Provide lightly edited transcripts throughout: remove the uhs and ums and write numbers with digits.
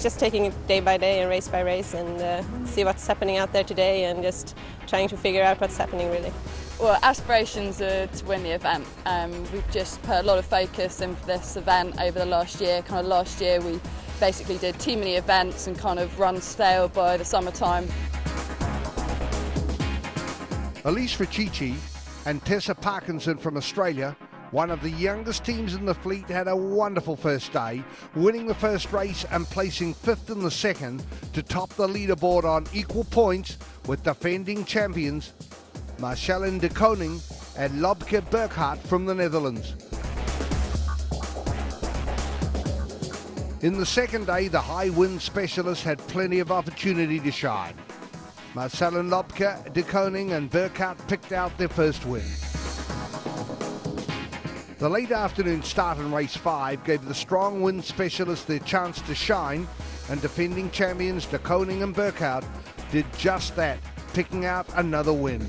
just taking it day by day and race by race and see what's happening out there today and just trying to figure out what's happening really. Well, aspirations are to win the event. We've just put a lot of focus into this event over the last year. Kind of last year we basically did too many events and kind of run stale by the summertime. Elise Riccici and Tessa Parkinson from Australia, one of the youngest teams in the fleet, had a wonderful first day, winning the first race and placing 5th in the second to top the leaderboard on equal points with defending champions Marcellen de Koning and Lobke Burkhardt from the Netherlands. In the second day, the high wind specialists had plenty of opportunity to shine. Marcellen Lobke, de Koning and Burkhardt picked out their first win. The late afternoon start in race 5 gave the strong wind specialists their chance to shine, and defending champions de Koning and Burkhardt did just that, picking out another win.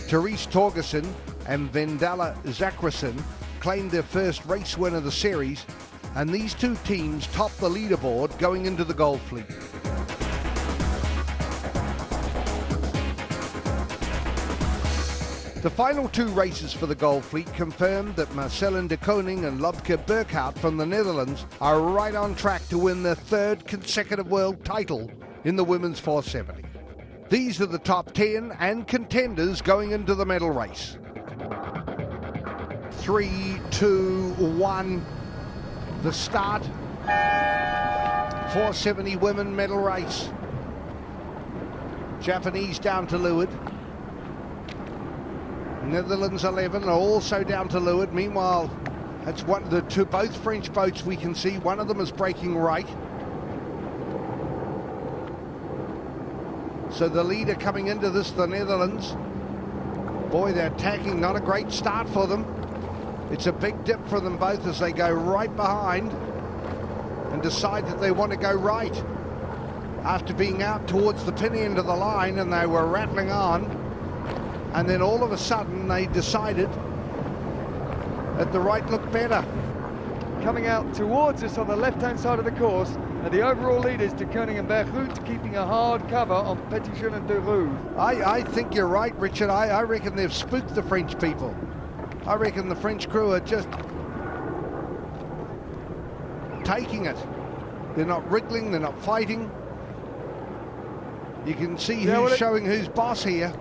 Therese Torgerson and Vendela Zachrisson claimed their first race win of the series, and these two teams topped the leaderboard going into the Gold Fleet. The final 2 races for the Gold Fleet confirmed that Marcellen de Koning and Lobke Burkhardt from the Netherlands are right on track to win their 3rd consecutive world title in the women's 470. These are the top 10 and contenders going into the medal race. 3, 2, 1, the start. 470 women medal race. Japanese down to leeward. Netherlands 11 are also down to leeward. Meanwhile, that's one of the two, both French boats we can see. One of them is breaking right. So the leader coming into this, the Netherlands. Boy, they're attacking, not a great start for them. It's a big dip for them both as they go right behind and decide that they want to go right. After being out towards the pin end of the line, and they were rattling on, and then all of a sudden they decided that the right looked better. Coming out towards us on the left-hand side of the course, and the overall leaders, de Koning and Burkhardt, keeping a hard cover on Petitjean and de Roux. I think you're right, Richard. I reckon they've spooked the French people. I reckon the French crew are just taking it. They're not wriggling, they're not fighting. You can see who's showing who's boss here.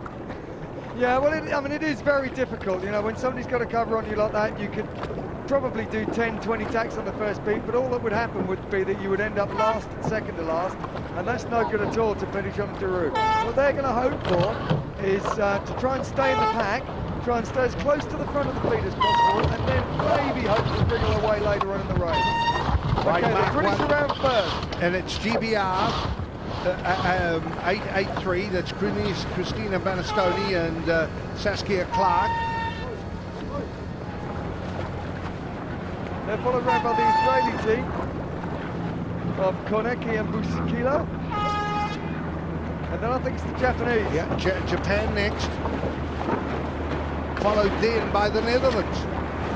Yeah, well, I mean, it is very difficult. You know, when somebody's got a cover on you like that, you could probably do 10, 20 tacks on the first beat, but all that would happen would be that you would end up last and second to last, and that's no good at all to Petitjean and de Roux. What they're going to hope for is to try and stay in the pack, try and stay as close to the front of the fleet as possible, and then maybe hope to wriggle away later on in the race. Right, okay, they're finished around first. And it's GBR 883, that's Christina Banastoni and Saskia Clark. They're followed around by the Israeli team of Konecki and Busikila. And then I think it's the Japanese. Yeah, Japan next. Followed then by the Netherlands.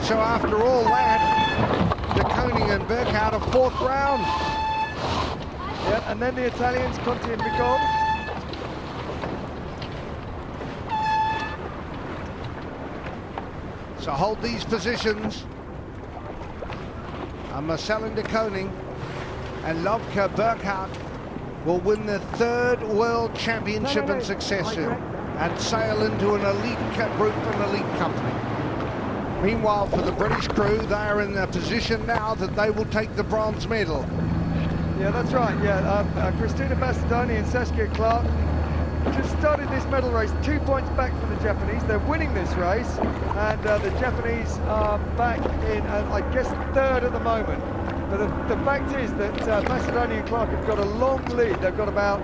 So after all that, de Koning and Burkhardt are 4th round. Yeah, and then the Italians, Conti and Bigon. So hold these positions. And Marcellen de Koning and Lobke Burkhardt will win their 3rd World Championship in succession and sail into an elite group and elite company. Meanwhile, for the British crew, they are in a position now that they will take the bronze medal. Yeah, that's right. Yeah, Christina Bastidoni and Saskia Clark just started this medal race 2 points back from the Japanese. They're winning this race, and the Japanese are back in, I guess, 3rd at the moment. But the fact is that Bastidoni and Clark have got a long lead. They've got about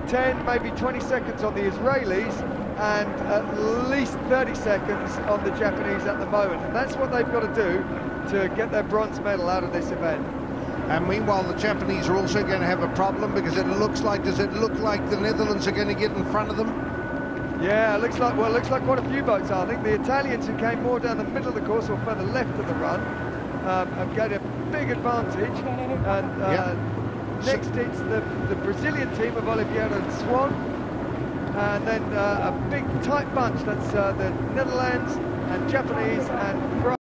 10, maybe 20 seconds on the Israelis, and at least 30 seconds on the Japanese at the moment. And that's what they've got to do to get their bronze medal out of this event. And meanwhile, the Japanese are also going to have a problem, because does it look like the Netherlands are going to get in front of them? Yeah, it looks like quite a few boats are. I think the Italians, who came more down the middle of the course or further left of the run, have got a big advantage. And next it's the Brazilian team of Oliveira and Swan. And then a big tight bunch, that's the Netherlands and Japanese and France.